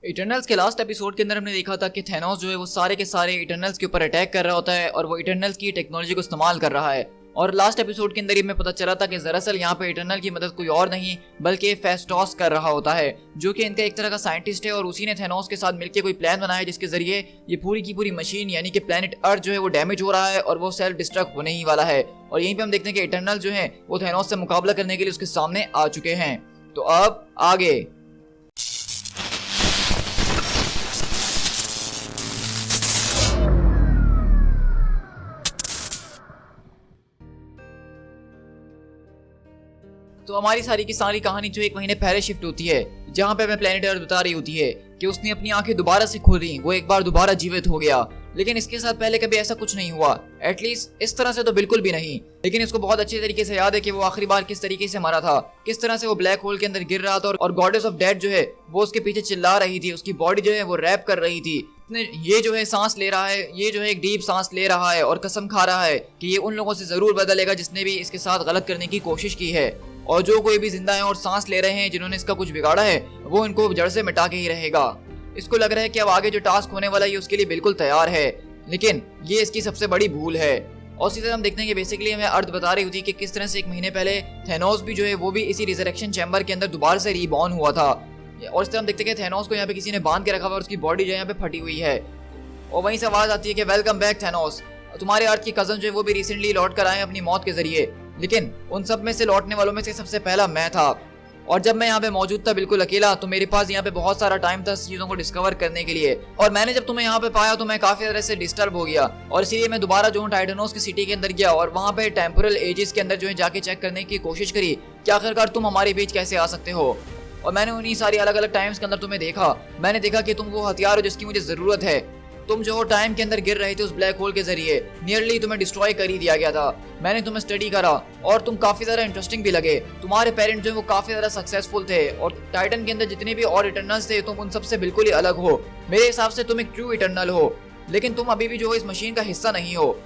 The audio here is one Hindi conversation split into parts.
इटर्नल्स के लास्ट एपिसोड के अंदर हमने देखा था कि थैनोस जो है वो सारे के सारे इटर्नल्स के ऊपर अटैक कर रहा होता है और वो इटर्नल्स की टेक्नोलॉजी को इस्तेमाल कर रहा है। और लास्ट एपिसोड के अंदर ही हमें पता चला था कि दरअसल यहाँ पे इटर्नल की मदद कोई और नहीं बल्कि फेस्टोस कर रहा होता है, जो कि इनका एक तरह का साइंटिस्ट है और उसी ने थैनोस के साथ मिलकर कोई प्लान बनाया जिसके जरिए ये पूरी की पूरी मशीन यानी कि प्लेनेट अर्थ जो है वो डैमेज हो रहा है और वो सेल्फ डिस्ट्रक्ट होने ही वाला है। और यहीं पे हम देखते हैं कि इटर्नल जो है वो थैनोस से मुकाबला करने के लिए उसके सामने आ चुके हैं। तो अब आगे तो हमारी सारी की सारी कहानी जो एक महीने पहले शिफ्ट होती है, जहाँ पे हमें प्लेनेट अर्थ बता रही होती है कि उसने अपनी आंखें दोबारा से खोली, वो एक बार दोबारा जीवित हो गया। लेकिन इसके साथ पहले कभी ऐसा कुछ नहीं हुआ, एटलीस्ट इस तरह से तो बिल्कुल भी नहीं। लेकिन इसको बहुत अच्छे तरीके से याद है कि वो आखिरी बार किस तरीके से मरा था, किस तरह से वो ब्लैक होल के अंदर गिर रहा था और गॉडेस ऑफ डेथ जो है वो उसके पीछे चिल्ला रही थी, उसकी बॉडी जो है वो रैप कर रही थी। ये जो है सांस ले रहा है, ये जो है एक डीप सांस ले रहा है और कसम खा रहा है कि ये उन लोगों से जरूर बदलेगा जिसने भी इसके साथ गलत करने की कोशिश की है, और जो कोई भी जिंदा है और सांस ले रहे हैं जिन्होंने इसका कुछ बिगाड़ा है वो इनको जड़ से मिटा के ही रहेगा। इसको लग रहा है कि अब आगे जो टास्क होने वाला है उसके लिए बिल्कुल तैयार है, लेकिन ये इसकी सबसे बड़ी भूल है। और इसी तरह हम देखते हैं कि बेसिकली हमें अर्थ बता रही होती कि किस तरह से एक महीने पहले थैनोस भी जो है वो भी इसी रिजरेक्शन चैम्बर के अंदर दोबारा से रीबॉर्न हुआ था। और इस तरह हम देखते हैं कि थैनोस को यहाँ पे किसी ने बांध के रखा हुआ और उसकी बॉडी जो है यहाँ पे फटी हुई है। और वहीं से आवाज आती है कि वेलकम बैक थैनोस, तुम्हारे अर्थ की कजन जो है वो भी रिसेंटली लौट कर आए अपनी मौत के जरिए, लेकिन उन सब में से लौटने वालों में से सबसे पहला मैं था। और जब मैं यहाँ पे मौजूद था बिल्कुल अकेला, तो मेरे पास यहाँ पे बहुत सारा टाइम था चीजों को डिस्कवर करने के लिए। और मैंने जब तुम्हें यहाँ पे पाया तो मैं काफी तरह से डिस्टर्ब हो गया और इसीलिए मैं दोबारा जो हूँ टाइटनोस की सिटी के अंदर गया और वहाँ पे टेम्पोरल एजेस के अंदर जो है जाके चेक करने की कोशिश करी कि आखिरकार तुम हमारे बीच कैसे आ सकते हो। और मैंने उन्हीं सारी अलग अलग टाइम्स के अंदर तुम्हें देखा, मैंने देखा कि तुम वो हथियार हो जिसकी मुझे जरूरत है। तुम जो टाइम के अंदर गिर रहे थे उस ब्लैक होल के जरिए, नियरली तुम्हें डिस्ट्रॉय कर ही दिया गया था। मैंने तुम्हें स्टडी करा और तुम काफी ज्यादा इंटरेस्टिंग भी लगे। तुम्हारे पेरेंट्स जो वो काफी ज्यादा सक्सेसफुल थे और टाइटन के अंदर जितने भी और इटर्नल्स थे तुम उन सबसे बिल्कुल ही अलग हो। मेरे हिसाब से तुम एक ट्रू इटर्नल हो, लेकिन तुम अभी भी जो इस मशीन का हिस्सा नहीं हो।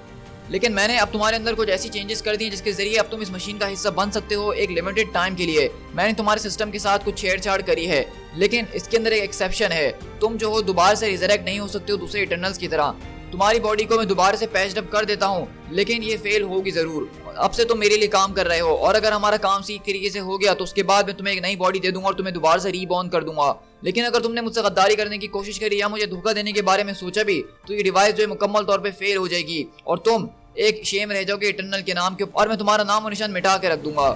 लेकिन मैंने अब तुम्हारे अंदर कुछ ऐसी चेंजेस कर दी जिसके जरिए अब तुम इस मशीन का हिस्सा बन सकते हो एक लिमिटेड टाइम के लिए। मैंने तुम्हारे सिस्टम के साथ कुछ छेड़छाड़ करी है, लेकिन इसके अंदर एक एक्सेप्शन है, तुम जो हो दोबारा से रिजरेक्ट नहीं हो सकते हो दूसरे इटर्नल्स की तरह। तुम्हारी बॉडी को मैं दोबारा से पैच अप कर देता हूँ, लेकिन ये फेल होगी जरूर। अब से तुम मेरे लिए काम कर रहे हो और अगर हमारा काम सही तरीके से हो गया तो उसके बाद मैं तुम्हें एक नई बॉडी दे दूंगा और तुम्हें दोबारा से रीबॉर्न कर दूंगा। लेकिन अगर तुमने मुझसे गद्दारी करने की कोशिश करी या मुझे धोखा देने के बारे में सोचा भी तो ये डिवाइस जो है मुकम्मल तौर पे फेल हो जाएगी और तुम एक शेम रह जाओगे इटर्नल के नाम के और मैं तुम्हारा नाम और निशान मिटा के रख दूंगा।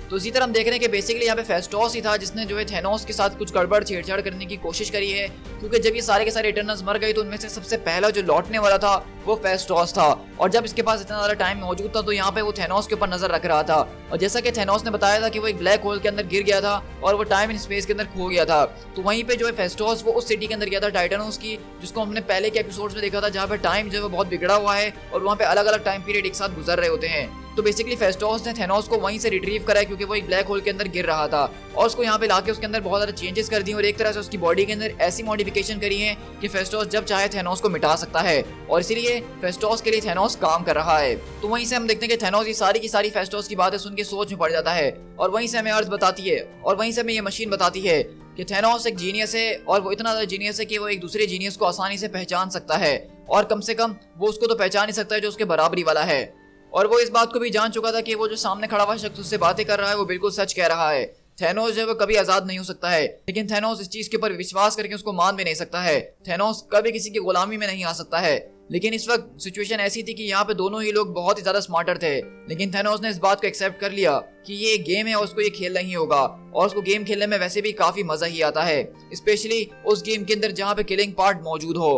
तो इसी तरह हम देख रहे हैं कि बेसिकली यहाँ पे फेस्टोस ही था जिसने जो है थैनोस के साथ कुछ गड़बड़ छेड़छाड़ करने की कोशिश करी है, क्योंकि जब ये सारे के सारे इटर्नल्स मर गए तो उनमें से सबसे पहला जो लौटने वाला था वो फेस्टोस था। और जब इसके पास इतना ज्यादा टाइम मौजूद था तो यहाँ पे वो थैनोस के ऊपर नजर रख रहा था। और जैसा कि थैनोस ने बताया था कि वो एक ब्लैक होल के अंदर गिर गया था और वो टाइम एंड स्पेस के अंदर खो गया था, तो वहीं पे जो है फेस्टोस वो उस सिटी के अंदर गया था टाइटनोस की, जिसको हमने पहले के एपिसोड्स में देखा था, जहाँ पे टाइम जो है वो बहुत बिगड़ा हुआ है और वहाँ पे अलग अलग टाइम पीरियड एक साथ गुजर रहे होते हैं। तो बेसिकली फेस्टोस ने थैनोस को वहीं से रिट्रीव करा क्योंकि वो एक ब्लैक होल के अंदर गिर रहा था और उसको यहाँ पे लाके उसके अंदर बहुत सारे चेंजेस कर दिए और एक तरह से उसकी बॉडी के अंदर ऐसी मॉडिफिकेशन करी है कि फेस्टोस जब चाहे थैनोस को मिटा सकता है और इसीलिए फेस्टोस के लिए थैनोस काम कर रहा है। तो वहीं से हम देखते हैं कि थैनोस ये सारी की सारी फेस्टोस की बातें सुन के सोच में पड़ जाता है और वहीं से हमें अर्थ बताती है और वहीं से हमें ये मशीन बताती है कि थैनोस एक जीनियस है और वो इतना ज्यादा जीनियस है कि वो एक दूसरे जीनियस को आसानी से पहचान सकता है और कम से कम वो उसको तो पहचान ही सकता है जो उसके बराबरी वाला है। और वो इस बात को भी जान चुका था कि वो जो सामने खड़ा हुआ शख्स उससे बातें कर रहा है वो बिल्कुल सच कह रहा है। थैनोस जो है वो कभी आजाद नहीं हो सकता है, लेकिन थैनोस इस चीज के ऊपर विश्वास करके उसको मान भी नहीं सकता है। थैनोस कभी किसी की गुलामी में नहीं आ सकता है। लेकिन इस वक्त सिचुएशन ऐसी थी कि यहाँ पे दोनों ही लोग बहुत ही ज्यादा स्मार्टर थे, लेकिन थैनोस ने इस बात को एक्सेप्ट कर लिया कि ये एक गेम है और उसको ये खेलना ही होगा और उसको गेम खेलने में वैसे भी काफी मजा ही आता है, स्पेशली उस गेम के अंदर जहाँ पे किलिंग पार्ट मौजूद हो।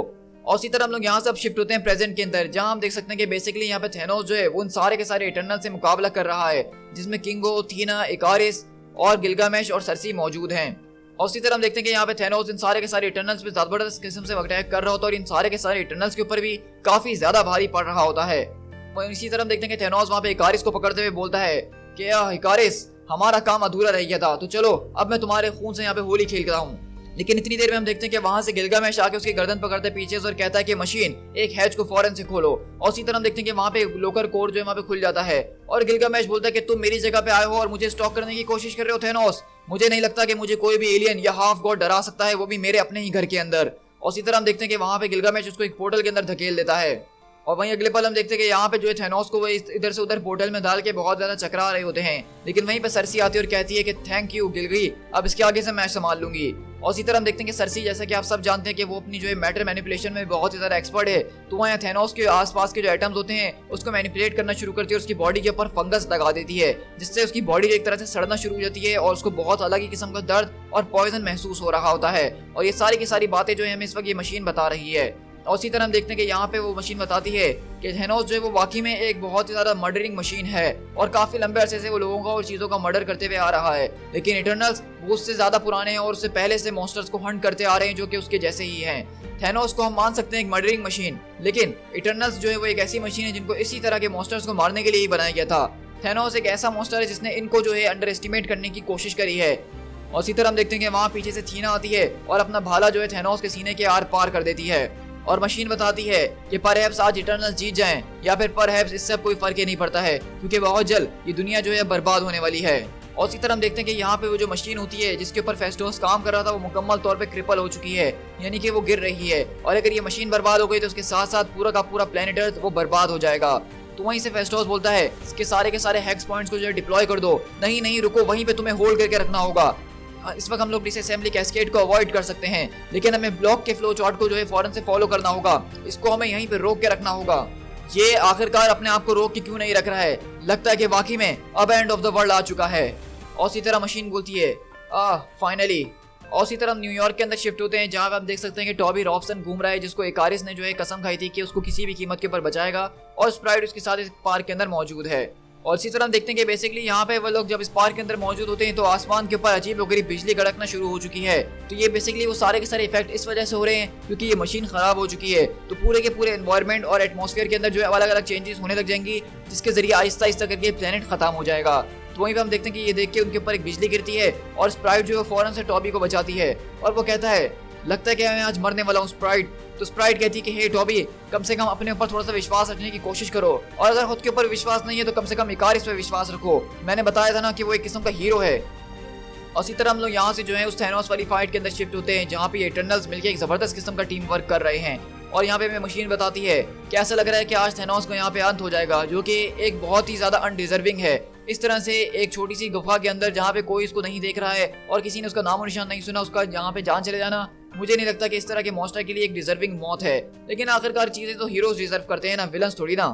और इसी तरह हम लोग यहाँ से अब शिफ्ट होते हैं प्रेजेंट के अंदर, जहाँ हम देख सकते हैं कि बेसिकली यहाँ पे थैनोस जो है वो उन सारे के सारे इटर्नल से मुकाबला कर रहा है, जिसमें किंगो, थीना, इकारिस और गिलगामेश और सरसी मौजूद हैं। और इसी तरह हम देखते हैं कि यहाँ पे थैनोस इन सारे के सारे इटर्नल्स पे जबरदस्त किस्म से अटैक कर रहा होता है और इन सारे के सारे इटर्नल्स के ऊपर भी काफी ज्यादा भारी पड़ रहा होता है। और इसी तरह हम देखते हैं कि थैनोस वहाँ पे इकारिस को पकड़ते हुए बोलता है कि इकारिस, हमारा काम अधूरा रह गया था, तो चलो अब मैं तुम्हारे खून से यहाँ पे होली खेल रहा हूँ। लेकिन इतनी देर में हम देखते हैं कि वहां से गिलगामेश आके उसकी गर्दन पकड़ते पीछे से और कहता है कि मशीन एक हैच को फौरन से खोलो। और इसी तरह हम देखते हैं कि वहां पे लोकर कोड जो है वहां पे खुल जाता है और गिलगामेश बोलता है कि तुम मेरी जगह पे आए हो और मुझे स्टॉक करने की कोशिश कर रहे हो थैनोस, मुझे नहीं लगता कि मुझे कोई भी एलियन या हाफ गॉड डरा सकता है, वो भी मेरे अपने ही घर के अंदर। और इसी तरह हम देखते हैं कि वहां पे गिलगामेश उसको एक पोर्टल के अंदर धकेल देता है। और वहीं अगले पल हम देखते हैं कि यहाँ पे जो है थैनोस को वो इधर से उधर पोर्टल में डाल के बहुत ज्यादा चकरा रहे होते हैं। लेकिन वहीं पे सरसी आती है और कहती है कि थैंक यू गिलगी, अब इसके आगे से मैं संभाल लूंगी। और इसी तरह हम देखते हैं कि सरसी, जैसा कि आप सब जानते हैं कि वो अपनी जो है मैटर मैनिपुलेशन में बहुत ही ज्यादा एक्सपर्ट है, तो वहाँ थैनोस के आसपास के जो एटम्स होते हैं उसको मैनिपुलेट करना शुरू करती है और उसकी बॉडी के ऊपर फंगस लगा देती है, जिससे उसकी बॉडी एक तरह से सड़ना शुरू हो जाती है और उसको बहुत अलग ही किस्म का दर्द और पॉइजन महसूस हो रहा होता है। और ये सारी की सारी बातें जो है हमें इस वक्त ये मशीन बता रही है। और इसी तरह हम देखते हैं कि यहाँ पे वो मशीन बताती है कि थैनोस जो है वो वाकई में एक बहुत ही ज्यादा मर्डरिंग मशीन है और काफी लंबे अरसे से वो लोगों का और चीजों का मर्डर करते हुए आ रहा है। लेकिन इटर्नल्स वो उससे ज्यादा पुराने हैं और उससे पहले से मॉन्स्टर्स को हंट करते आ रहे हैं जो कि उसके जैसे ही हैं। थैनोस को हम मान सकते हैं एक मर्डरिंग मशीन, लेकिन इटर्नल्स जो है वो एक ऐसी मशीन है जिनको इसी तरह के मॉन्स्टर्स को मारने के लिए ही बनाया गया था। थैनोस एक ऐसा मॉन्स्टर है जिसने इनको जो है अंडर एस्टिमेट करने की कोशिश करी है। और इसी तरह हम देखते हैं कि वहाँ पीछे से थीना आती है और अपना भाला जो है थैनोस के सीने के आर पार कर देती है। और मशीन बताती है कि परहैप्स आज इटर्नल्स जीत जाएं या फिर परहैप्स, इससे कोई फर्क ही नहीं पड़ता है क्योंकि बहुत जल्द ये दुनिया जो है बर्बाद होने वाली है। और इसी तरह हम देखते हैं कि यहाँ पे वो जो मशीन होती है जिसके ऊपर फेस्टोस काम कर रहा था वो मुकम्मल तौर पे क्रिपल हो चुकी है, यानी कि वो गिर रही है। और अगर ये मशीन बर्बाद हो गई तो उसके साथ साथ पूरा का पूरा प्लेनेट अर्थ वो बर्बाद हो जाएगा। तो वहीं से फेस्टोस बोलता है इसके सारे के सारे हेक्स पॉइंट्स को जो है डिप्लॉय कर दो। नहीं नहीं रुको, वहीं पे तुम्हें होल्ड करके रखना होगा। इस वक्त हम लोग डिसअसेंबली कैस्केड को अवॉइड कर सकते हैं, लेकिन हमें ब्लॉक के फ्लो चार्ट को जो है फौरन से फॉलो करना होगा। इसको हमें यहीं पे रोक के रखना होगा। ये आखिरकार अपने आप को रोक के क्यों नहीं रख रहा है? लगता है कि वाकई में अब एंड ऑफ द वर्ल्ड आ चुका है। और इसी तरह मशीन बोलती है फाइनली। और इसी तरह हम न्यूयॉर्क के अंदर शिफ्ट होते हैं जहां आप देख सकते हैं कि टॉबी रॉबसन घूम रहा है, जिसको इकारिस ने जो है कसम खाई थी कि उसको किसी भी कीमत के ऊपर बचाएगा, और स्प्राइट उसके साथ इस पार्क के अंदर मौजूद है। और इसी तरह हम देखते हैं कि बेसिकली यहाँ पे वो लोग जब इस पार्क के अंदर मौजूद होते हैं तो आसमान के ऊपर अजीब गरीब बिजली कड़कना शुरू हो चुकी है। तो ये बेसिकली वो सारे के सारे इफेक्ट इस वजह से हो रहे हैं क्योंकि ये मशीन खराब हो चुकी है। तो पूरे के पूरे एनवायरनमेंट और एटमॉस्फेयर के अंदर जो है अलग अलग चेंजेस होने लग जाएंगी, जिसके जरिए आहिस्ता आहिस्ता करके प्लेनेट खत्म हो जाएगा। तो वहीं पे हम देखते हैं कि ये देख के उनके ऊपर एक बिजली गिरती है और स्प्राइट जो है फौरन से टॉबी को बचाती है और वो कहता है लगता है कि मैं आज मरने वाला हूँ स्प्राइट। तो स्प्राइट कहती है कि हे टॉबी, कम से कम अपने ऊपर थोड़ा सा विश्वास रखने की कोशिश करो, और अगर खुद के ऊपर विश्वास नहीं है तो कम से कम इकारिस पे विश्वास रखो। मैंने बताया था ना कि वो एक किस्म का हीरो है। और इसी तरह हम लोग यहाँ से जो है उस थैनोस वाली फाइट के अंदर शिफ्ट होते हैं जहाँ पे इटर्नल्स मिलकर एक जबरदस्त किस्म का टीम वर्क कर रहे हैं। और यहाँ पे हमें मशीन बताती है कि ऐसा लग रहा है कि आज थैनोस को यहाँ पे अंत हो जाएगा, जो कि एक बहुत ही ज्यादा अनडिजर्विंग है। इस तरह से एक छोटी सी गुफा के अंदर जहाँ पे कोई उसको नहीं देख रहा है और किसी ने उसका नामो निशान नहीं सुना, उसका यहाँ पे जान चले जाना, मुझे नहीं लगता कि इस तरह के मॉन्स्टर के लिए एक डिजर्विंग मौत है। लेकिन आखिरकार चीजें तो हीरोज डिजर्व करते हैं ना, विलन्स थोड़ी ना।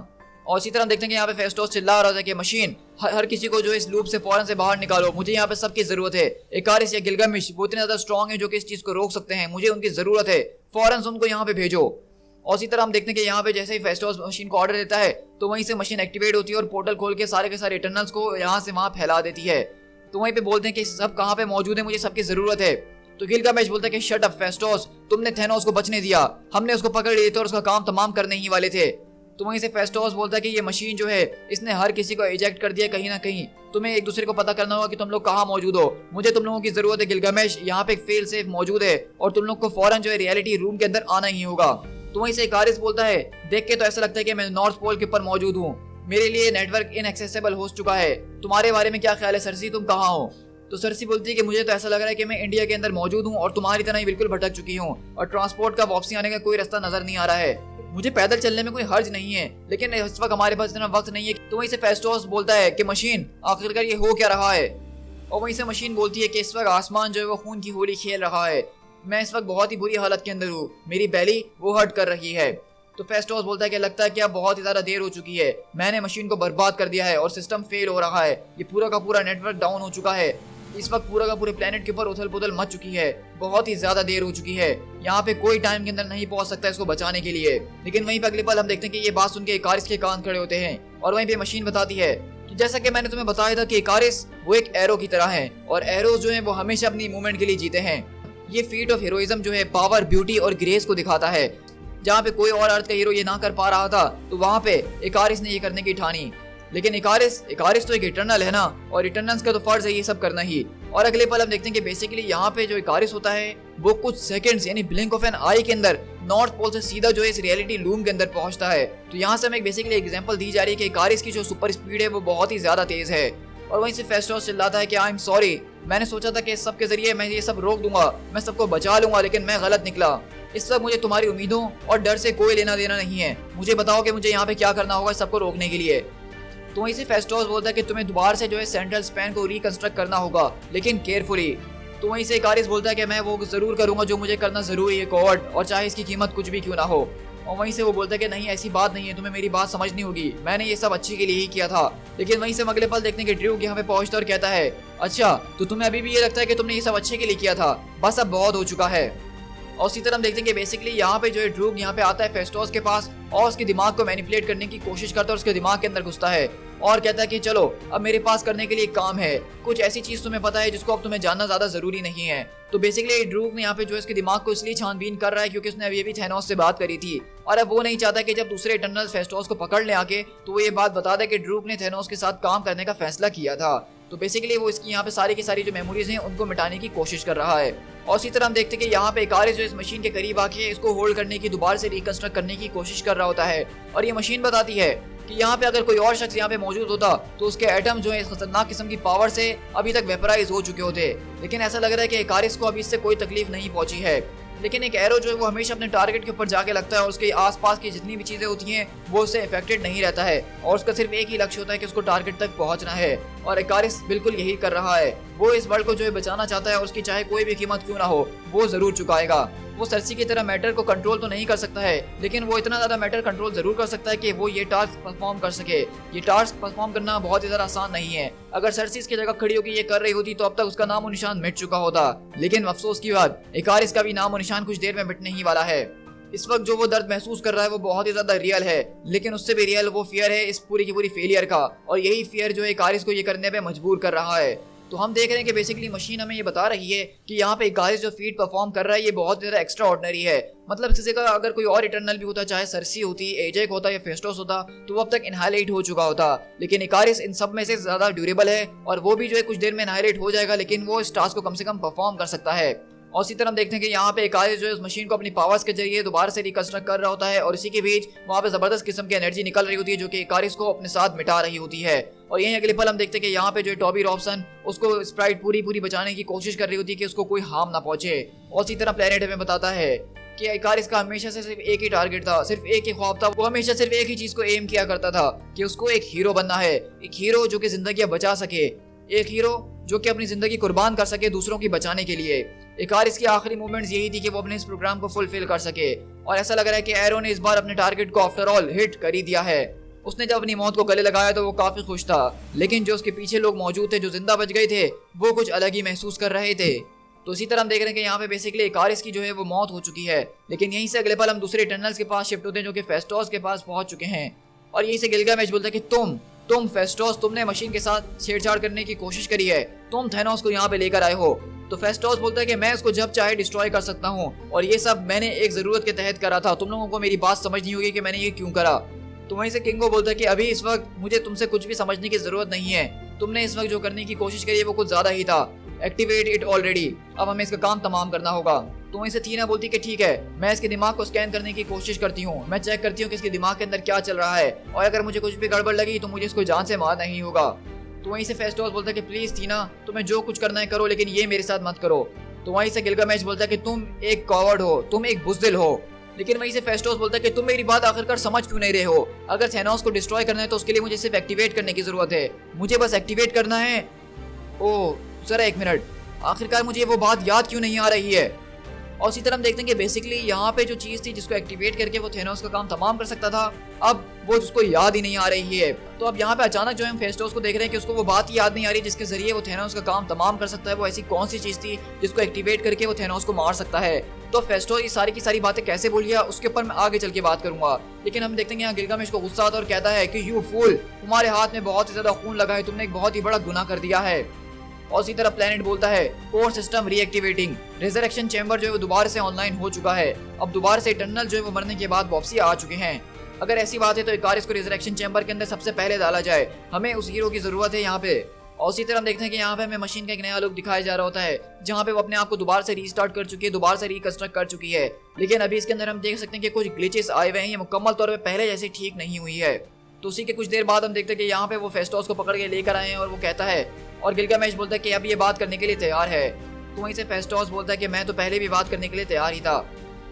और इसी तरह देखते हैं कि यहाँ पे फेस्टोस चिल्ला रहा था कि मशीन हर किसी को जो इस लूप से फौरन से बाहर निकालो, मुझे यहाँ पे सबकी जरूरत है। इकारिस या गिलगामेश वो इतने ज्यादा स्ट्रॉन्ग है जो कि इस चीज को रोक सकते हैं, मुझे उनकी जरूरत है, फौरन से उनको यहाँ पे भेजो। और इसी तरह हम देखते हैं कि यहाँ पे जैसे ही फेस्टोस मशीन को ऑर्डर देता है तो वहीं से मशीन एक्टिवेट होती है और पोर्टल खोल के सारे इटर्नल्स को यहाँ से वहां फैला देती है। तो वहीं पे बोलते हैं कि सब कहाँ पे मौजूद है, मुझे सबकी जरूरत है। तो गिलगामेश बोलता है कि शट अप फेस्टोस, तुमने थैनोस को बचने दिया, हमने उसको पकड़ लिए थे और उसका काम तमाम करने ही वाले थे। तो वहीं से फेस्टोस बोलता है कि ये मशीन जो है इसने हर किसी को इजेक्ट कर दिया कहीं ना कहीं, तुम्हें एक दूसरे को पता करना होगा कि तुम लोग कहाँ मौजूद हो, मुझे तुम लोगों की जरूरत है गिलगामेश, यहाँ पे एक फेल सेफ मौजूद है और तुम लोग को फौरन जो है रियलिटी रूम के अंदर आना ही होगा। तो वहीं से इकारिस बोलता है देख के तो ऐसा लगता है कि मैं नॉर्थ पोल के ऊपर मौजूद हूँ, मेरे लिए नेटवर्क इनएक्सेसिबल हो चुका है, तुम्हारे बारे में क्या ख्याल है सरसी, तुम कहाँ हो? तो सरसी बोलती है कि मुझे तो ऐसा लग रहा है कि मैं इंडिया के अंदर मौजूद हूँ और तुम्हारी तरह ही बिल्कुल भटक चुकी हूँ और ट्रांसपोर्ट का वापसी आने का कोई रास्ता नजर नहीं आ रहा है। मुझे पैदल चलने में कोई हर्ज नहीं है, लेकिन इस वक्त हमारे पास इतना वक्त नहीं है। तो वहीं से फेस्टोस बोलता है कि मशीन आखिरकार ये हो क्या रहा है? और वहीं से मशीन बोलती है कि इस वक्त आसमान जो है वो खून की होली खेल रहा है, मैं इस वक्त बहुत ही बुरी हालत के अंदर हूँ, मेरी बैली वो हर्ट कर रही है। तो फेस्टोस बोलता है कि लगता है कि अब बहुत ही ज्यादा देर हो चुकी है, मैंने मशीन को बर्बाद कर दिया है और सिस्टम फेल हो रहा है, ये पूरा का पूरा नेटवर्क डाउन हो चुका है, इस वक्त पूरा का पूरे प्लेनेट के ऊपर उथल पुथल मच चुकी है, बहुत ही ज्यादा देर हो चुकी है, यहाँ पे कोई टाइम के अंदर नहीं पहुंच सकता इसको बचाने के लिए। लेकिन वहीं पे अगले पल हम देखते हैं कि ये बात सुन के इकारिस के कान खड़े होते हैं और वहीं पे मशीन बताती है कि जैसा कि मैंने तुम्हें बताया था कि इकारिस वो एक एरो की तरह है और एरोज जो है वो हमेशा अपनी मूवमेंट के लिए जीते हैं। ये फीट ऑफ हीरोइज्म जो है पावर, ब्यूटी और ग्रेस को दिखाता है, जहाँ पे कोई और अर्थ का हीरो ये ना कर पा रहा था तो वहाँ पे इकारिस ने ये करने की ठानी। लेकिन इकारिस तो एक इटर्नल है ना, और इटर्नल्स का तो फर्ज है ये सब करना ही। और अगले पल हम देखते हैं कि बेसिकली यहाँ पे जो इकारिस होता है वो कुछ सेकंड्स यानी ब्लिंक ऑफ एन आई के अंदर नॉर्थ पोल से सीधा जो है इस रियलिटी लूम के अंदर पहुंचता है। तो यहाँ से हमें बेसिकली एग्जांपल दी जा रही है कि इकारिस की जो सुपर स्पीड है वो बहुत ही ज्यादा तेज है। और वहीं से फेस्टोस चिल्लाता है कि आई एम सॉरी, मैंने सोचा था कि इस सब के जरिए मैं ये सब रोक दूंगा, मैं सबको बचा लूंगा, लेकिन मैं गलत निकला। इस वक्त मुझे तुम्हारी उम्मीदों और डर से कोई लेना देना नहीं है। मुझे बताओ कि मुझे यहाँ पे क्या करना होगा सबको रोकने के लिए। तो वहीं से फेस्टोस बोलता है कि तुम्हें दोबारा से जो है सेंट्रल स्पैन को रिकंस्ट्रक्ट करना होगा, लेकिन केयरफुली। तो वहीं से इकारिस बोलता है कि मैं वो जरूर करूंगा जो मुझे करना जरूरी है गॉड, और चाहे इसकी कीमत कुछ भी क्यों ना हो। और वहीं से वो बोलता है कि नहीं, ऐसी बात नहीं है, तुम्हें मेरी बात समझनी होगी, मैंने ये सब अच्छे के लिए ही किया था। लेकिन वहीं से हम अगले पल देखने के ड्रू यहाँ पे पहुंचता और कहता है, अच्छा तो तुम्हें अभी भी ये लगता है कि तुमने ये सब अच्छे के लिए किया था, बस अब बहुत हो चुका है। और उसी तरह हम देखते हैं कि बेसिकली यहाँ पे जो है ड्रूग यहाँ पे आता है फेस्टोस के पास और उसके दिमाग को मैनिपुलेट करने की कोशिश करता है और उसके दिमाग के अंदर घुसता है और कहता है कि चलो अब मेरे पास करने के लिए काम है, कुछ ऐसी चीज तुम्हें पता है जिसको अब तुम्हें जानना ज्यादा जरूरी नहीं है। तो बेसिकली ड्रूग ने यहाँ पे जो है उसके दिमाग को इसलिए छानबीन कर रहा है क्योंकि उसने अभी थैनोस से बात करी थी और अब वो नहीं चाहता कि जब दूसरे इटर्नल फेस्टोस को पकड़ ले आके तो वो ये बात बता दे कि ड्रूग ने थैनोस के साथ काम करने का फैसला किया था। तो बेसिकली वो इसकी यहाँ पे सारी की सारी जो मेमोरीज हैं उनको मिटाने की कोशिश कर रहा है। और इसी तरह हम देखते हैं कि यहाँ पे इकारिस जो इस मशीन के करीब आके इसको होल्ड करने की, दोबारा से रिकंस्ट्रक्ट करने की कोशिश कर रहा होता है और ये मशीन बताती है कि यहाँ पे अगर कोई और शख्स यहाँ पे मौजूद होता तो उसके एटम जो है इस खतरनाक किस्म की पावर से अभी तक वेपराइज हो चुके होते। लेकिन ऐसा लग रहा है कि इकारिस को अभी इससे कोई तकलीफ नहीं पहुंची है। लेकिन एक एरो जो है वो हमेशा अपने टारगेट के ऊपर जाके लगता है और उसके आसपास की जितनी भी चीजें होती हैं वो उससे इफेक्टेड नहीं रहता है और उसका सिर्फ एक ही लक्ष्य होता है कि उसको टारगेट तक पहुंचना है। और इकारिस बिल्कुल यही कर रहा है, वो इस वर्ल्ड को जो है बचाना चाहता है और उसकी चाहे कोई भी कीमत क्यों ना हो वो जरूर चुकाएगा। वो सरसी की तरह मैटर को कंट्रोल तो नहीं कर सकता है, लेकिन वो इतना ज्यादा मैटर कंट्रोल जरूर कर सकता है कि वो ये टास्क परफॉर्म कर सके। ये टास्क परफॉर्म करना बहुत ही ज्यादा आसान नहीं है। अगर सरसी इसकी जगह खड़ी होकर ये कर रही होती तो अब तक उसका नाम और निशान मिट चुका होता। लेकिन अफसोस की बात, इकारिस का भी नाम और निशान कुछ देर में मिटने ही वाला है। इस वक्त जो वो दर्द महसूस कर रहा है वो बहुत ही ज्यादा रियल है, लेकिन उससे भी रियल वो फियर है इस पूरी की पूरी फेलियर का, और यही फियर जो है इकारिस को ये करने पे मजबूर कर रहा है। तो हम देख रहे हैं कि बेसिकली मशीन हमें ये बता रही है कि यहाँ पे इकारिस जो फीट परफॉर्म कर रहा है ये बहुत ज्यादा एक्स्ट्रा ऑर्डिनरी है। मतलब किसी का अगर कोई और इटर्नल भी होता, चाहे सरसी होती, एजेक होता या फेस्टोस होता, तो वो अब तक इनहाइलेट हो चुका होता। लेकिन इकारिस इन सब में से ज्यादा ड्यूरेबल है और वो भी जो है कुछ देर में इनहाइलेट हो जाएगा, लेकिन वो इस टास्क को कम से कम परफॉर्म कर सकता है। और इसी तरह हम देखते हैं कि यहाँ पे इकारिस जो है उस मशीन को अपनी पावर्स के जरिए दोबारा से रिकंस्ट्रक्ट कर रहा होता है और इसी के बीच वहाँ पे जबरदस्त किस्म की एनर्जी निकल रही होती है जो कि इकारिस को अपने साथ मिटा रही होती है। और यही अगले पल हम देखते हैं कि यहाँ पे जो है टॉबी रॉबसन उसको स्प्राइट पूरी बचाने की कोशिश कर रही होती है कि उसको कोई हार्म ना पहुंचे। और इसी तरह प्लेनेट हमें बताता है कि इकारिस का हमेशा से सिर्फ एक ही टारगेट था, सिर्फ एक ही ख्वाब था। वो हमेशा सिर्फ एक ही चीज को एम किया करता था कि उसको एक हीरो बनना है, एक हीरो जो कि जिंदगियां बचा सके, एक हीरो जो कि अपनी जिंदगी कुर्बान कर सके दूसरों की बचाने के लिए। इकारिस की आखिरी मूवमेंट्स यही थी कि वो अपने इस प्रोग्राम को फुलफिल कर सके और ऐसा लग रहा है कि एरो ने इस बार अपने टारगेट को आफ्टर ऑल हिट कर ही दिया है। उसने जब अपनी मौत को गले लगाया तो वो काफी खुश था, लेकिन जो उसके पीछे लोग मौजूद थे जो जिंदा बच गए थे वो कुछ अलग ही महसूस कर रहे थे। तो इसी तरह हम देख रहे हैं कि यहाँ पे बेसिकली इकारिस की जो है वो मौत हो चुकी है, लेकिन यहीं से अगले पल हम दूसरे इटर्नल्स के पास शिफ्ट होते हैं जो कि फेस्टोस के पास पहुंच चुके हैं। और यहीं से गिलगामेश बोलता है कि तुम फेस्टोस, तुमने मशीन के साथ छेड़छाड़ करने की कोशिश करी है, तुम थैनोस को यहाँ पे लेकर आए हो। तो फेस्टोस बोलता है कि मैं इसको जब चाहे डिस्ट्रॉय कर सकता हूँ और ये सब मैंने एक जरूरत के तहत करा था, तुम लोगों को मेरी बात समझनी होगी कि मैंने ये क्यों करा। तो वहीं से किंगो बोलता है कि अभी इस वक्त मुझे तुमसे कुछ भी समझने की जरूरत नहीं है, तुमने इस वक्त जो करने की कोशिश करी है वो कुछ ज्यादा ही था, एक्टिवेट इट ऑलरेडी, अब हमें इसका काम तमाम करना होगा। तो वहीं से थीना बोलती कि ठीक है, मैं इसके दिमाग को स्कैन करने की कोशिश करती हूँ, मैं चेक करती हूँ कि इसके दिमाग के अंदर क्या चल रहा है और अगर मुझे कुछ भी गड़बड़ लगी तो मुझे इसको जान से मारना ही होगा। तो वहीं से फेस्टोस बोलता है कि प्लीज थीना, तुम्हें जो कुछ करना है करो, लेकिन ये मेरे साथ मत करो। तो वहीं से गिलगामेश बोलता है कि तुम एक कॉवर्ड हो, तुम एक बुज़दिल हो। लेकिन वहीं से फेस्टोस बोलता है कि तुम मेरी बात आखिरकार समझ क्यों नहीं रहे हो। अगर थैनोस को डिस्ट्रॉय करना है तो उसके लिए मुझे सिर्फ एक्टिवेट करने की जरूरत है, मुझे बस एक्टिवेट करना है। ओह जरा एक मिनट, आखिरकार मुझे वो बात याद क्यों नहीं आ रही है। और इसी तरह हम देखते हैं कि बेसिकली यहाँ पे जो चीज थी जिसको एक्टिवेट करके वो थैनोस का काम तमाम कर सकता था, अब वो उसको याद ही नहीं आ रही है। तो अब यहाँ पे अचानक जो हम फेस्टोस को देख रहे हैं कि उसको वो बात ही याद नहीं आ रही जिसके जरिए वो थैनोस का काम तमाम कर सकता है। वो ऐसी कौन सी चीज थी जिसको एक्टिवेट करके वो थैनोस को मार सकता है। तो फेस्टोस ये सारी की सारी बातें कैसे भूल गया उसके ऊपर मैं आगे चल के बात करूंगा। लेकिन हम देखते हैं यहाँ गिलगामेश को गुस्सा आता है और कहता है कि यू फूल, तुम्हारे हाथ में बहुत ही ज्यादा खून लगा है, तुमने एक बहुत ही बड़ा गुनाह कर दिया है। और इसी तरह प्लेनेट बोलता है कोर सिस्टम रीएक्टिवेटिंग, रिजरेक्शन चैम्बर जो है वो दोबारा से ऑनलाइन हो चुका है, अब दोबारा से इटर्नल जो है वो मरने के बाद वापसी आ चुके हैं। अगर ऐसी बात है तो इकारिस को रिजरेक्शन चैम्बर के अंदर सबसे पहले डाला जाए, हमें उस हीरो की जरूरत है यहाँ पे। और इसी तरह हम देखते हैं कि यहाँ पे हमें मशीन का एक नया लुक दिखाया जा रहा होता है जहाँ पे वो अपने आप को दोबारा से रीस्टार्ट कर चुकी है, दोबारा से रिकंस्ट्रक्ट कर चुकी है। लेकिन अभी इसके अंदर हम देख सकते हैं कि कुछ ग्लिचेस आए हुए हैं, ये मुकम्मल तौर पे पहले जैसे ठीक नहीं हुई है। तो उसी के कुछ देर बाद हम देखते हैं कि यहाँ पे वो फेस्टोस को पकड़ के लेकर आए हैं और वो कहता है, और गिलगामेश बोलता है कि अब ये बात करने के लिए तैयार है। तो वहीं से फेस्टोस बोलता है कि मैं तो पहले भी बात करने के लिए तैयार ही था।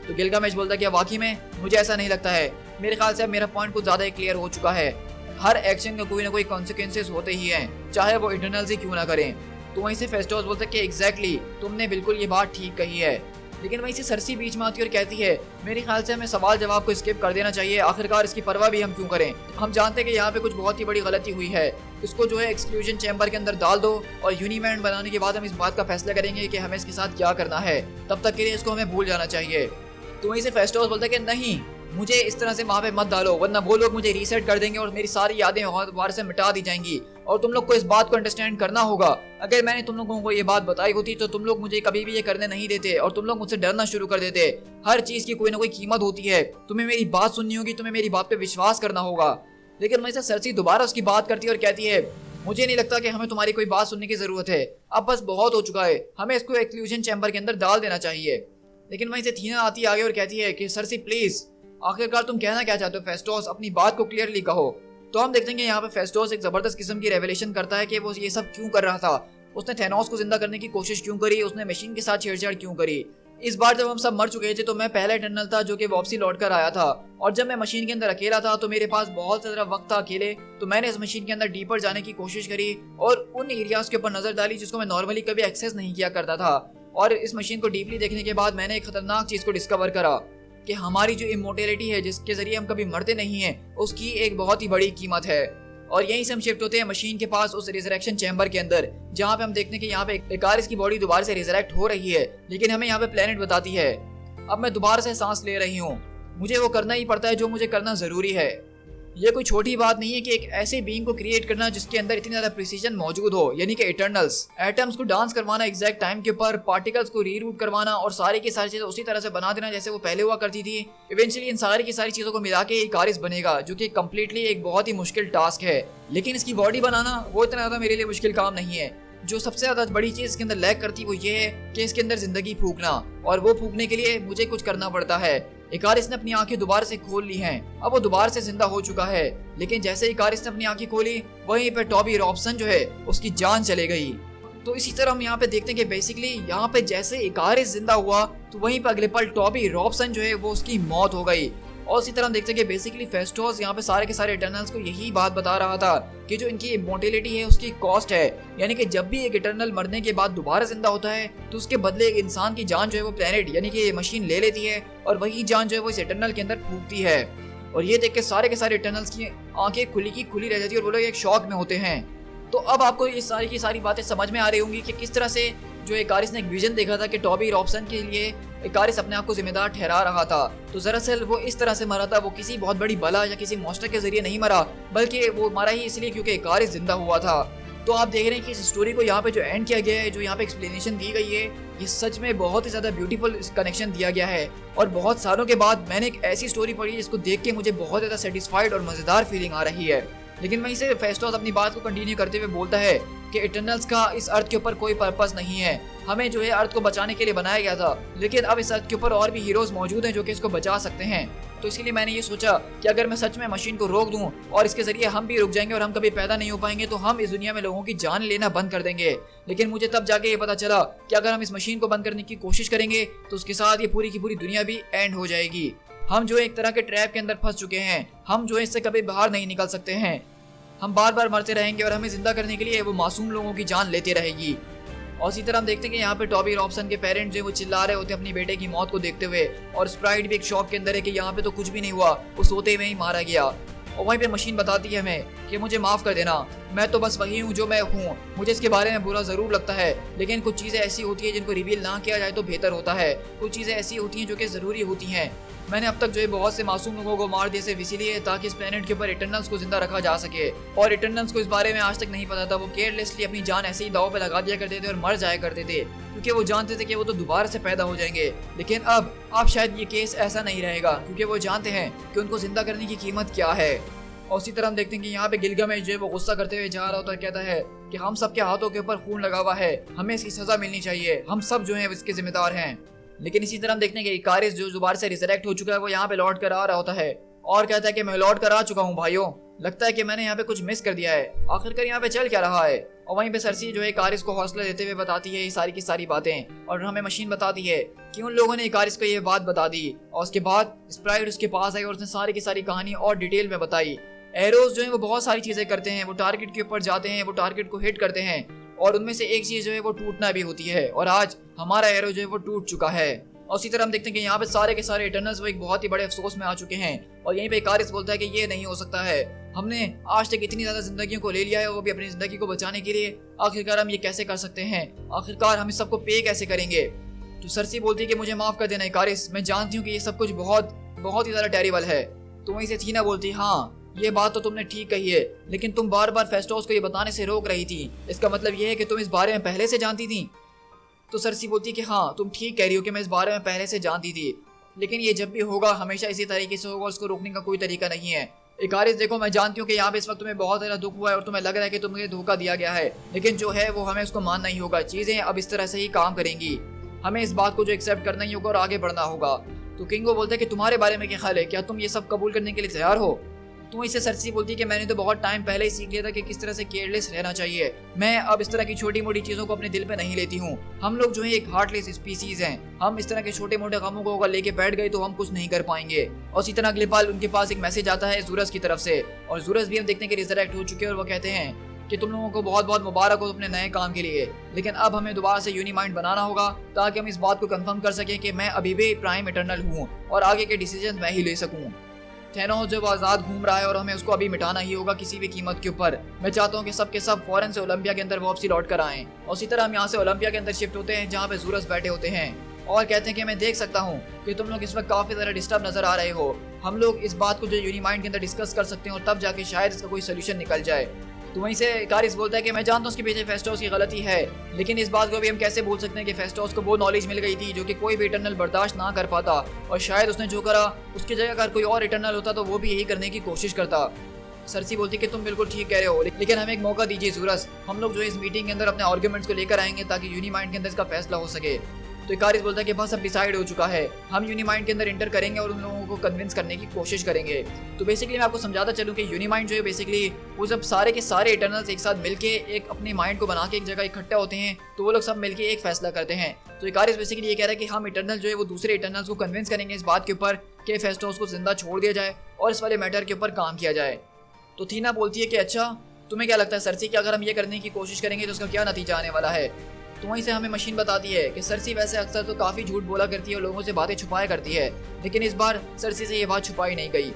तो गिलगामेश बोलता है कि वाकई में मुझे ऐसा नहीं लगता है, मेरे ख्याल से अब मेरा पॉइंट कुछ ज्यादा ही क्लियर हो चुका है। हर एक्शन का कोई ना कोई कॉन्सिक्वेंसेस होते ही हैं, चाहे वो इटर्नल्स ही क्यों ना करें। तो वहीं से फेस्टोस बोलता है कि एग्जैक्टली तुमने बिल्कुल ये बात ठीक कही है। लेकिन वहीं से सरसी बीच में आती है और कहती है, मेरे ख्याल से हमें सवाल जवाब को स्किप कर देना चाहिए, आखिरकार इसकी परवाह भी हम क्यों करें। हम जानते हैं कि यहाँ पे कुछ बहुत ही बड़ी गलती हुई है, इसको जो है एक्सक्लूजन चैम्बर के अंदर डाल दो और यूनिमैन बनाने के बाद हम इस बात का फैसला करेंगे कि हमें इसके साथ क्या करना है। तब तक के लिए इसको हमें भूल जाना चाहिए। तो वहीं से फेस्टोस बोलता है कि नहीं, मुझे इस तरह से वहाँ पे मत डालो, वरना वो लोग मुझे रीसेट कर देंगे और मेरी सारी यादें दोबारा से मिटा दी जाएंगी। और तुम लोग को इस बात को अंडरस्टैंड करना होगा, अगर मैंने तुम लोगों को ये बात बताई होती तो तुम लोग मुझे कभी भी ये करने नहीं देते और तुम लोग मुझसे डरना शुरू कर देते। हर चीज की कोई ना कोई कीमत होती है, तुम्हें मेरी बात सुननी होगी, तुम्हें मेरी बात पे विश्वास करना होगा। लेकिन वहीं से सरसी दोबारा उसकी बात करती है और कहती है, मुझे नहीं लगता कि हमें तुम्हारी कोई बात सुनने की जरूरत है, अब बस बहुत हो चुका है, हमें इसको एक्सक्लूजन चैम्बर के अंदर डाल देना चाहिए। लेकिन वहीं से थीना आती है आगे और कहती है कि सरसी प्लीज, आखिरकार तुम कहना क्या चाहते हो फेस्टोस, अपनी बात को क्लियरली कहो। तो हम देखते हैं कि यहाँ पे फेस्टोस एक जबरदस्त किस्म की रेवलेशन करता है कि वो ये सब क्यों कर रहा था, उसने थेनोस को जिंदा करने की कोशिश क्यों करी, उसने मशीन के साथ छेड़छाड़ क्यों करी। इस बार जब हम सब मर चुके थे तो मैं पहला इटर्नल था जो कि वापसी लौट कर आया था, और जब मैं मशीन के अंदर अकेला था तो मेरे पास बहुत सारा वक्त था अकेले, तो मैंने इस मशीन के अंदर डीपर जाने की कोशिश करी और उन एरियाज के ऊपर नजर डाली जिसको मैं नॉर्मली कभी एक्सेस नहीं किया करता था। और इस मशीन को डीपली देखने के बाद मैंने एक खतरनाक चीज को डिस्कवर करा कि हमारी जो इमोर्टेलिटी है, जिसके जरिए हम कभी मरते नहीं हैं, उसकी एक बहुत ही बड़ी कीमत है। और यहीं से हम शिफ्ट होते हैं मशीन के पास, उस रिजरेक्शन चैम्बर के अंदर, जहाँ पे हम देखते हैं कि यहाँ पे इकारिस की बॉडी दोबारा से रिजरेक्ट हो रही है। लेकिन हमें यहाँ पे प्लेनेट बताती है, अब मैं दोबारा से सांस ले रही हूँ, मुझे वो करना ही पड़ता है जो मुझे करना जरूरी है। ये कोई छोटी बात नहीं है कि एक ऐसे बीइंग को क्रिएट करना जिसके अंदर इतनी ज्यादा प्रिसीजन मौजूद हो, यानी कि इटर्नल्स, एटम्स को डांस करवाना एग्जैक्ट टाइम के ऊपर, पार्टिकल्स को रीरूट करवाना और सारी की सारी चीजें उसी तरह से बना देना जैसे वो पहले हुआ करती थी। इवेंचुअली इन सारी की सारी चीजों को मिला के इकारिस बनेगा, जो कि कम्प्लीटली एक बहुत ही मुश्किल टास्क है। लेकिन इसकी बॉडी बनाना वो इतना ज्यादा मेरे लिए मुश्किल काम नहीं है। जो सबसे ज्यादा बड़ी चीज इसके अंदर लैक करती है वो ये है कि इसके अंदर जिंदगी फूकना, और वो फूकने के लिए मुझे कुछ करना पड़ता है। इकारिस ने अपनी आंखें दोबारा से खोल ली हैं, अब वो दोबारा से जिंदा हो चुका है। लेकिन जैसे इकारिस ने अपनी आंखें खोली, वहीं पे टॉबी रॉबसन जो है उसकी जान चले गई। तो इसी तरह हम यहाँ पे देखते हैं कि बेसिकली यहाँ पे जैसे इकारिस जिंदा हुआ तो वहीं पे अगले पल टॉबी रॉबसन जो है वो उसकी मौत हो गई। और इसी तरह हम देखते हैं कि बेसिकली फेस्टोस यहाँ पे सारे के सारे इटर्नल्स को यही बात बता रहा था कि जो इनकी इमोर्टेलिटी है उसकी कॉस्ट है, यानी कि जब भी एक इटर्नल मरने के बाद दोबारा जिंदा होता है तो उसके बदले एक इंसान की जान जो है वो प्लेनेट यानी कि मशीन ले लेती है और वही जान जो है वो इस इटर्नल के अंदर फूकती है। और ये देख के सारे के सारे इटर्नल्स की आंखें खुली की खुली रह जाती है और वो लोग एक शॉक में होते हैं। तो अब आपको ये सारी की सारी बातें समझ में आ रही होंगी कि किस तरह से जो इकारिस ने एक विजन देखा था कि टॉबी रॉबसन के लिए इकारिस अपने आप को जिम्मेदार ठहरा रहा था। तो दरअसल वो इस तरह से मरा था, वो किसी बहुत बड़ी बला या किसी मॉन्स्टर के जरिए नहीं मरा, बल्कि वो मरा ही इसलिए क्योंकि इकारिस जिंदा हुआ था। तो आप देख रहे हैं कि इस स्टोरी को यहाँ पे जो एंड किया गया है, जो यहाँ पे एक्सप्लेनेशन दी गई है, ये सच में बहुत ही ज्यादा ब्यूटीफुल कनेक्शन दिया गया है। और बहुत सालों के बाद मैंने एक ऐसी स्टोरी पढ़ी जिसको देख के मुझे बहुत ज्यादा सेटिस्फाइड और मजेदार फीलिंग आ रही है। लेकिन वहीं से फेस्टोस अपनी बात को कंटिन्यू करते हुए बोलता है कि इटर्नल्स का इस अर्थ के ऊपर कोई पर्पस नहीं है, हमें जो है अर्थ को बचाने के लिए बनाया गया था, लेकिन अब इस अर्थ के ऊपर और भी हीरोज मौजूद हैं जो कि इसको बचा सकते हैं। तो इसीलिए मैंने ये सोचा कि अगर मैं सच में मशीन को रोक दूं और इसके जरिए हम भी रुक जाएंगे और हम कभी पैदा नहीं हो पाएंगे तो हम इस दुनिया में लोगों की जान लेना बंद कर देंगे। लेकिन मुझे तब जाके ये पता चला कि अगर हम इस मशीन को बंद करने की कोशिश करेंगे तो उसके साथ ये पूरी की पूरी दुनिया भी एंड हो जाएगी। हम जो एक तरह के ट्रैप के अंदर फंस चुके हैं, हम जो इससे कभी बाहर नहीं निकल सकते हैं, हम बार बार मरते रहेंगे और हमें जिंदा करने के लिए वो मासूम लोगों की जान लेते रहेगी। और इसी तरह हम देखते हैं कि यहाँ पे टॉबी रॉबसन के पेरेंट्स जो वो चिल्ला रहे होते हैं अपनी बेटे की मौत को देखते हुए, और स्प्राइट भी एक शॉक के अंदर है कि यहाँ पे तो कुछ भी नहीं हुआ, वो सोते हुए ही मारा गया। और वहीं पे मशीन बताती है हमें कि मुझे माफ कर देना, मैं तो बस वही हूँ जो मैं हूँ, मुझे इसके बारे में बुरा जरूर लगता है, लेकिन कुछ चीजें ऐसी होती है जिनको रिवील ना किया जाए तो बेहतर होता है, कुछ चीजें ऐसी होती हैं जो कि जरूरी होती हैं। मैंने अब तक जो है बहुत से मासूम लोगों को मार दिया सिर्फ इसीलिए ताकि इस प्लेनेट के ऊपर इटर्नल्स को जिंदा रखा जा सके। और इटर्नल्स को इस बारे में आज तक नहीं पता था, वो केयरलेसली अपनी जान ऐसे ही दाव पे लगा दिया करते थे और मर जाया करते थे क्योंकि वो जानते थे कि वो तो दोबारा से पैदा हो जाएंगे। लेकिन अब शायद ये केस ऐसा नहीं रहेगा क्योंकि वो जानते हैं कि उनको जिंदा करने की कीमत क्या है। और उसी तरह हम देखते हैं कि यहाँ पे गिलगामेश जो है वो गुस्सा करते हुए जा रहा होता है, कहता है कि हम सबके हाथों के ऊपर खून लगा हुआ है, हमें इसकी सजा मिलनी चाहिए, हम सब जो है इसके जिम्मेदार हैं। लेकिन इसी तरह हम देखते हैं कि इकारिस जो दोबारा से रिजरेक्ट हो चुका है वो यहाँ पे लौट कर आ रहा होता है और कहता है कि मैं लौट कर आ चुका हूँ भाइयों, लगता है कि मैंने यहाँ पे कुछ मिस कर दिया है, आखिरकार यहाँ पे चल क्या रहा है। और वहीं पे सरसी जो है इकारिस को हौसला देते हुए बताती है ये सारी की सारी बातें, और हमें मशीन बताती है कि उन लोगों ने इकारिस को ये बात बता दी। और उसके बाद स्प्राइट उसके पास आई और उसने सारी की सारी कहानी और डिटेल में बताई। एरोज जो है वो बहुत सारी चीजें करते हैं, वो टारगेट के ऊपर जाते हैं, वो टारगेट को हिट करते हैं, और उनमें से एक चीज जो है वो टूटना भी होती है, और आज हमारा एरो जो है वो टूट चुका है। और उसी तरह हम देखते हैं कि यहाँ पे सारे के सारे इटर्नल्स वो एक बहुत ही बड़े अफसोस में आ चुके हैं। और यहीं पे इकारिस बोलता है कि ये नहीं हो सकता है, हमने आज तक इतनी ज्यादा जिंदगियों को ले लिया है, वो भी अपनी जिंदगी को बचाने के लिए, आखिरकार हम ये कैसे कर सकते हैं, आखिरकार हम इस सबको पे कैसे करेंगे। तो सरसी बोलती है कि मुझे माफ कर देना इकारिस, मैं जानती हूँ कि ये सब कुछ बहुत ही ज्यादा टेरिबल है। तो वहीं से थीना बोलती है, हाँ ये बात तो तुमने ठीक कही है, लेकिन तुम बार बार फेस्टोस को ये बताने से रोक रही थी, इसका मतलब ये है कि तुम इस बारे में पहले से जानती थी। तो सरसी बोलती है कि हाँ तुम ठीक कह रही हो कि मैं इस बारे में पहले से जानती थी, लेकिन ये जब भी होगा हमेशा इसी तरीके से होगा, उसको रोकने का कोई तरीका नहीं है। इकारिस देखो, मैं जानती हूँ कि यहाँ पे इस वक्त तुम्हें बहुत ज़्यादा दुख हुआ है और तुम्हें लग रहा है कि तुम्हें धोखा दिया गया है, लेकिन जो है वो हमें उसको मानना ही होगा। चीज़ें अब इस तरह से ही काम करेंगी, हमें इस बात को जो एक्सेप्ट करना ही होगा और आगे बढ़ना होगा। तो किंगो बोलता है कि तुम्हारे बारे में क्या ख्याल है, क्या तुम ये सब कबूल करने के लिए तैयार हो। तो इसे सरसी बोलती है कि मैंने तो बहुत टाइम पहले ही सीख लिया था कि किस तरह से केयरलेस रहना चाहिए, मैं अब इस तरह की छोटी मोटी चीज़ों को अपने दिल पे नहीं लेती हूँ। हम लोग जो है एक हार्टलेस स्पीसीज हैं, हम इस तरह के छोटे मोटे कामों को अगर लेके बैठ गए तो हम कुछ नहीं कर पाएंगे। और इसी तरह अगले पाल उनके पास एक मैसेज आता है ज़ूरस की तरफ से, और ज़ूरस भी हम देखते हैं कि रिजरेक्ट हो चुके हैं, और वो कहते हैं कि तुम लोगों को बहुत बहुत मुबारक हो अपने नए काम के लिए, लेकिन अब हमें दोबारा से यूनिमाइंड बनाना होगा ताकि हम इस बात को कंफर्म कर सकें कि मैं अभी भी प्राइम इटर्नल हूँ और आगे के डिसीजन मैं ही ले सकूँ। थैनोस जो आजाद घूम रहा है और हमें उसको अभी मिटाना ही होगा किसी भी कीमत के ऊपर। मैं चाहता हूँ कि सब के सब फौरन से ओलंपिया के अंदर वापसी लौट कर आएं। और उसी तरह हम यहाँ से ओलंपिया के अंदर शिफ्ट होते हैं जहाँ पे ज़ूरस बैठे होते हैं और कहते हैं कि मैं देख सकता हूँ कि तुम लोग इस वक्त काफी ज़्यादा डिस्टर्ब नजर आ रहे हो, हम लोग इस बात को जो यूनिमाइंड के अंदर डिस्कस कर सकते हैं और तब जाके शायद इसका कोई सोल्यूशन निकल जाए। तो वहीं से इकारिस बोलता है कि मैं जानता हूँ उसके पीछे फेस्टोस की गलती है, लेकिन इस बात को भी हम कैसे भूल सकते हैं कि फेस्टोस को वो नॉलेज मिल गई थी जो कि कोई भी इटर्नल बर्दाश्त ना कर पाता, और शायद उसने जो करा उसकी जगह अगर कोई और इटर्नल होता तो वो भी यही करने की कोशिश करता। सरसी बोलती कि तुम बिल्कुल ठीक कह रहे हो, लेकिन हमें एक मौका दीजिए ज़ूरस, हम लोग जो इस मीटिंग के अंदर अपने आर्गुमेंट्स को लेकर आएंगे ताकि यूनिमाइंड के अंदर इसका फैसला हो सके। तो इकारिस बोलता है कि बस अब डिसाइड हो चुका है, हम यूनिमाइंड के अंदर इंटर करेंगे और उन लोगों को कन्विंस करने की कोशिश करेंगे। तो बेसिकली मैं आपको समझाता चलूँ कि यूनिमाइंड जो है बेसिकली वो जब सारे के सारे इटर्नल्स एक साथ मिलके एक अपने माइंड को बना के एक जगह इकट्ठा होते हैं तो वो लोग सब मिलके एक फैसला करते हैं। तो इकारिस बेसिकली ये कह रहा है कि हम इटर्नल जो है वो दूसरे इटर्नल्स को कन्विंस करेंगे इस बात के ऊपर कि फेस्टोस को जिंदा छोड़ दिया जाए और इस वाले मैटर के ऊपर काम किया जाए। तो थीना बोलती है कि अच्छा तुम्हें क्या लगता है सरसी कि अगर हम ये करने की कोशिश करेंगे तो उसका क्या नतीजा आने वाला है। तो वहीं से हमें मशीन बताती है कि सरसी वैसे अक्सर तो काफ़ी झूठ बोला करती है और लोगों से बातें छुपाया करती है, लेकिन इस बार सरसी से ये बात छुपाई नहीं गई।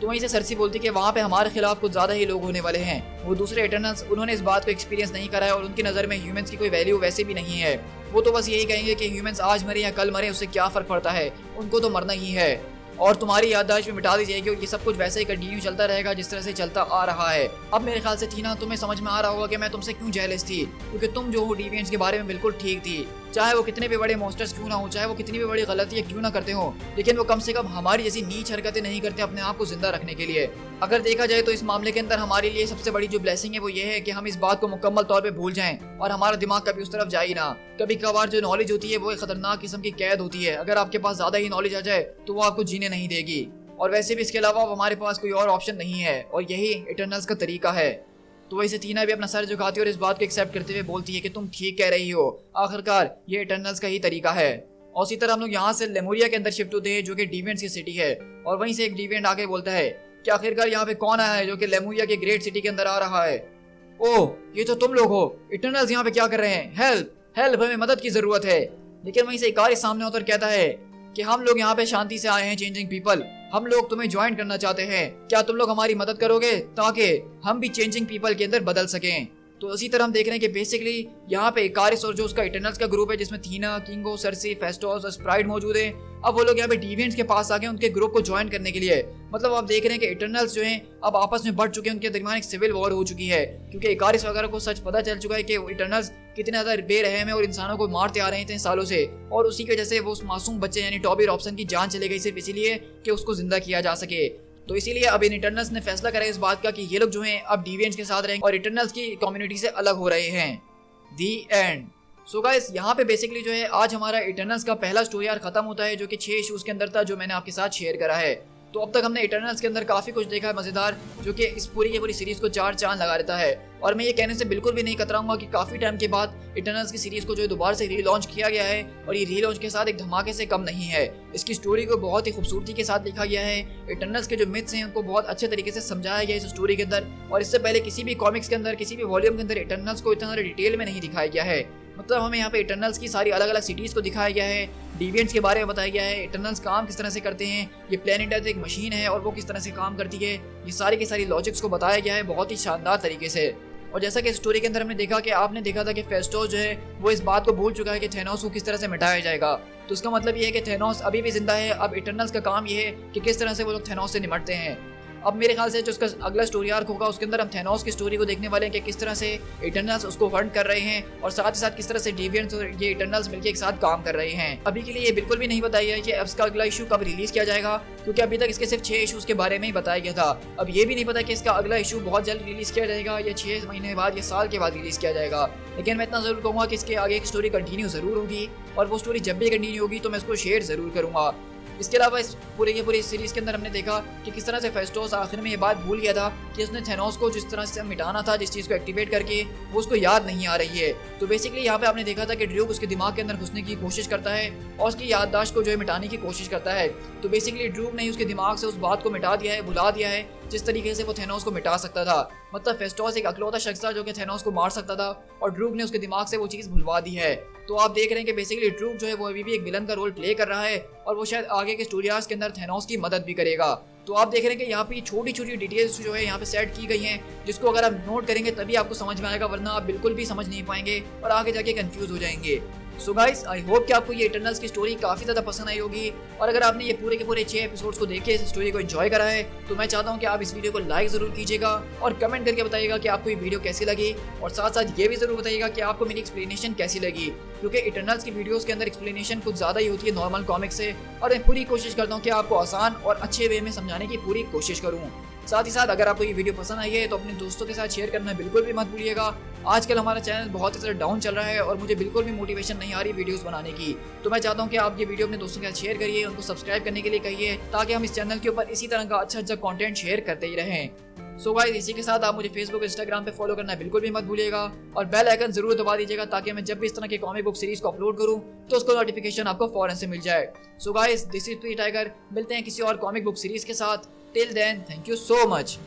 तो वहीं से सरसी बोलती है कि वहाँ पे हमारे खिलाफ कुछ ज़्यादा ही लोग होने वाले हैं, वो दूसरे इटर्नल्स उन्होंने इस बात को एक्सपीरियंस नहीं करा है और उनकी नज़र में ह्यूमंस की कोई वैल्यू वैसे भी नहीं है। वो तो बस यही कहेंगे कि ह्यूमंस आज मरे या कल मरे उससे क्या फ़र्क पड़ता है, उनको तो मरना ही है और तुम्हारी याददाश्त में मिटा दी जाएगी और ये सब कुछ वैसे ही कंटिन्यू चलता रहेगा जिस तरह से चलता आ रहा है। अब मेरे ख्याल से थीना तुम्हें समझ में आ रहा होगा कि मैं तुमसे क्यों जेलस थी, क्योंकि तुम जो हो डिविएंट्स के बारे में बिल्कुल ठीक थी, चाहे वो कितने भी बड़े मॉन्स्टर्स क्यों ना हो, चाहे वो कितनी भी बड़ी गलतियां क्यों ना करते हो, लेकिन वो कम से कम हमारी जैसी नीच हरकतें नहीं करते अपने आप को जिंदा रखने के लिए। अगर देखा जाए तो इस मामले के अंदर हमारे लिए सबसे बड़ी जो ब्लेसिंग है वो ये है कि हम इस बात को मुकम्मल तौर पे भूल जाएं और हमारा दिमाग कभी उस तरफ जाए ही ना। कभी कभार जो नॉलेज होती है वो एक खतरनाक किस्म की कैद होती है, अगर आपके पास ज्यादा ही नॉलेज आ जाए तो वो आपको जीने नहीं देगी, और वैसे भी इसके अलावा हमारे पास कोई और ऑप्शन नहीं है और यही इटर्नल्स का तरीका है। तो वैसे थीना भी अपना सर झुकाती है और इस बात को एक्सेप्ट करते हुए बोलती है कि तुम ठीक कह रही हो, आखिरकार ये इटर्नल्स का ही तरीका है। और इसी तरह हम लोग यहाँ से लेमुरिया के अंदर शिफ्ट होते हैं जो कि डिविएंट्स की सिटी है, और वहीं से एक डिविएंट आके बोलता है कि आखिरकार यहाँ पे कौन आया है जो कि लेमुरिया के ग्रेट सिटी के अंदर आ रहा है। ओह ये तो तुम लोग हो, इटर्नल्स यहाँ पे क्या कर रहे हैं, हेल्प हेल्प, हमें मदद की जरूरत है। लेकिन वहीं से इकारिस सामने उतर कहता है कि हम लोग यहाँ पे शांति से आए हैं चेंजिंग पीपल, हम लोग तुम्हें ज्वाइन करना चाहते हैं, क्या तुम लोग हमारी मदद करोगे ताकि हम भी चेंजिंग पीपल के अंदर बदल सकें। तो इसी तरह हम देख रहे हैं कि बेसिकली यहाँ पे इकारिस और जो उसका इटर्नल्स का ग्रुप है जिसमें थीना, किंगो, सरसी, फेस्टोस और स्प्राइट मौजूद है, अब वो लोग यहाँ पे डिविएंट्स के पास आ गए उनके ग्रुप को ज्वाइन करने के लिए। मतलब आप देख रहे हैं कि इटर्नल्स जो हैं अब आपस में बढ़ चुके हैं, उनके दरमियान एक सिविल वॉर हो चुकी है क्योंकि इकारिस वगैरह को सच पता चल चुका है कि इटर्नल्स कितने ज्यादा बेरहम है और इंसानों को मारते आ रहे थे सालों से, और उसी की वजह से वो मासूम बच्चे यानी टॉबी रॉबसन की जान चली गई सिर्फ इसीलिए कि उसको जिंदा किया जा सके। तो इसीलिए अब इन इटर्नल्स ने फैसला करा इस बात का कि ये लोग जो हैं अब डिविएंट्स के साथ रहेंगे और इटर्नल्स की कम्युनिटी से अलग हो रहे हैं। दी एंड। सो गाइस यहाँ पे बेसिकली जो है आज हमारा इटर्नल्स का पहला स्टोरी आर्क खत्म होता है जो कि 6 इश्यूज के अंदर था जो मैंने आपके साथ शेयर करा है। तो अब तक हमने इटर्नल्स के अंदर काफी कुछ देखा है मजेदार, जो कि इस पूरी की पूरी सीरीज को 4 चांद लगा देता है। और मैं ये कहने से बिल्कुल भी नहीं कतराऊंगा कि काफी टाइम के बाद इटर्नल्स की सीरीज को जो है दोबारा से रीलॉन्च किया गया है, और ये रीलॉन्च के साथ एक धमाके से कम नहीं है। इसकी स्टोरी को बहुत ही खूबसूरती के साथ लिखा गया है। इटर्नल्स के जो मिथ्स हैं उनको बहुत अच्छे तरीके से समझाया गया है इस स्टोरी के अंदर, और इससे पहले किसी भी कॉमिक्स के अंदर, किसी भी वॉल्यूम के अंदर इटर्नल्स को इतना डिटेल में नहीं दिखाया गया है। मतलब हमें यहाँ पे इटर्नल्स की सारी अलग अलग सिटीज को दिखाया गया है, डिविएंट्स के बारे में बताया गया है, इटर्नल्स काम किस तरह से करते हैं, ये प्लेनेट अर्थ एक मशीन है और वो किस तरह से काम करती है, ये सारी की सारी लॉजिक्स को बताया गया है बहुत ही शानदार तरीके से। और जैसा कि स्टोरी के अंदर हमने देखा कि आपने देखा था कि फेस्टोस जो है वो इस बात को भूल चुका है कि थेनोस को किस तरह से मिटाया जाएगा। तो उसका मतलब ये है कि थेनोस अभी भी जिंदा है। अब इटर्नल्स का काम ये है कि किस तरह से वो लोग थेनोस से निपटते हैं। अब मेरे ख्याल से जो उसका अगला स्टोरी आर्क होगा उसके अंदर हम थेनोस की स्टोरी को देखने वाले हैं कि किस तरह से इटर्नल्स उसको हंट कर रहे हैं, और साथ ही साथ किस तरह से डिविएंट्स और ये इटर्नल्स मिलकर एक साथ काम कर रहे हैं। अभी के लिए ये बिल्कुल भी नहीं बताया है कि अब इसका अगला इशू कब रिलीज किया जाएगा, क्योंकि अभी तक इसके सिर्फ 6 इशूज के बारे में ही बताया गया था। अब ये भी नहीं पता कि इसका अगला इशू बहुत जल्द रिलीज किया जाएगा या 6 महीने बाद या साल के बाद रिलीज किया जाएगा। लेकिन मैं इतना जरूर कहूँगा कि इसके आगे एक स्टोरी कंटिन्यू जरूर होगी, और वो स्टोरी जब भी कंटिन्यू होगी तो मैं उसको शेयर जरूर करूँगा। इसके अलावा इस पूरी सीरीज के अंदर हमने देखा कि किस तरह से फेस्टोस आखिर में ये बात भूल गया था कि उसने थेनोस को जिस तरह से मिटाना था, जिस चीज़ को एक्टिवेट करके, वो उसको याद नहीं आ रही है। तो बेसिकली यहाँ पे आपने देखा था कि ड्रूक उसके दिमाग के अंदर घुसने की कोशिश करता है और उसकी याददाश्त को जो है मिटाने की कोशिश करता है। तो बेसिकली ड्रूक ने उसके दिमाग से उस बात को मिटा दिया है, भुला दिया है जिस तरीके से वो थेनोस को मिटा सकता था। मतलब फेस्टोस एक अकलौता शख्स था जो कि थेनोस को मार सकता था, और ड्रूक ने उसके दिमाग से वो चीज़ भुलवा दी है। तो आप देख रहे हैं कि बेसिकली ड्रूक जो है वो अभी भी एक विलन का रोल प्ले कर रहा है, और वो शायद आगे के स्टोरीज के अंदर थेनोस की मदद भी करेगा। तो आप देख रहे हैं कि यहाँ पे छोटी छोटी डिटेल्स जो है यहाँ पे सेट की गई हैं, जिसको अगर आप नोट करेंगे तभी आपको समझ में आएगा, वरना आप बिल्कुल भी समझ नहीं पाएंगे और आगे जाके कंफ्यूज हो जाएंगे। सो गाइस, आई होप कि आपको ये इटर्नल्स की स्टोरी काफ़ी ज़्यादा पसंद आई होगी, और अगर आपने ये पूरे के पूरे 6 एपिसोड्स को देख के इस स्टोरी को एंजॉय करा है तो मैं चाहता हूँ कि आप इस वीडियो को लाइक ज़रूर कीजिएगा और कमेंट करके बताइएगा कि आपको ये वीडियो कैसी लगी, और साथ साथ ये भी ज़रूर बताइएगा कि आपको मेरी एक्सप्लेनेशन कैसी लगी, क्योंकि इटर्नल्स की वीडियोज़ के अंदर एक्सप्लेनेशन कुछ ज़्यादा ही होती है नॉर्मल कॉमिक से, और मैं पूरी कोशिश करता हूँ कि आपको आसान और अच्छे वे में समझाने की पूरी कोशिश करूँ। साथ ही साथ अगर आपको ये वीडियो पसंद आई है तो अपने दोस्तों के साथ शेयर करना बिल्कुल भी मत भूलिएगा। आजकल हमारा चैनल बहुत ही ज़्यादा डाउन चल रहा है और मुझे बिल्कुल भी मोटिवेशन नहीं आ रही वीडियोस बनाने की, तो मैं चाहता हूँ कि आप ये वीडियो अपने दोस्तों के साथ शेयर करिए, उनको सब्सक्राइब करने के लिए कहिए, ताकि हम इस चैनल के ऊपर इसी तरह का अच्छा कंटेंट शेयर करते ही रहें। सो गाइस, इसी के साथ आप मुझे फेसबुक इंस्टाग्राम पे फॉलो करना बिल्कुल भी मत भूलिएगा, और बेल आइकन जरूर दबा दीजिएगा ताकि मैं जब भी इस तरह के कॉमिक बुक सीरीज को अपलोड करूँ तो उसको नोटिफिकेशन आपको फौरन से मिल जाए। So guys, this is P tiger, मिलते हैं किसी और कॉमिक बुक सीरीज के साथ। Till then, thank you so much.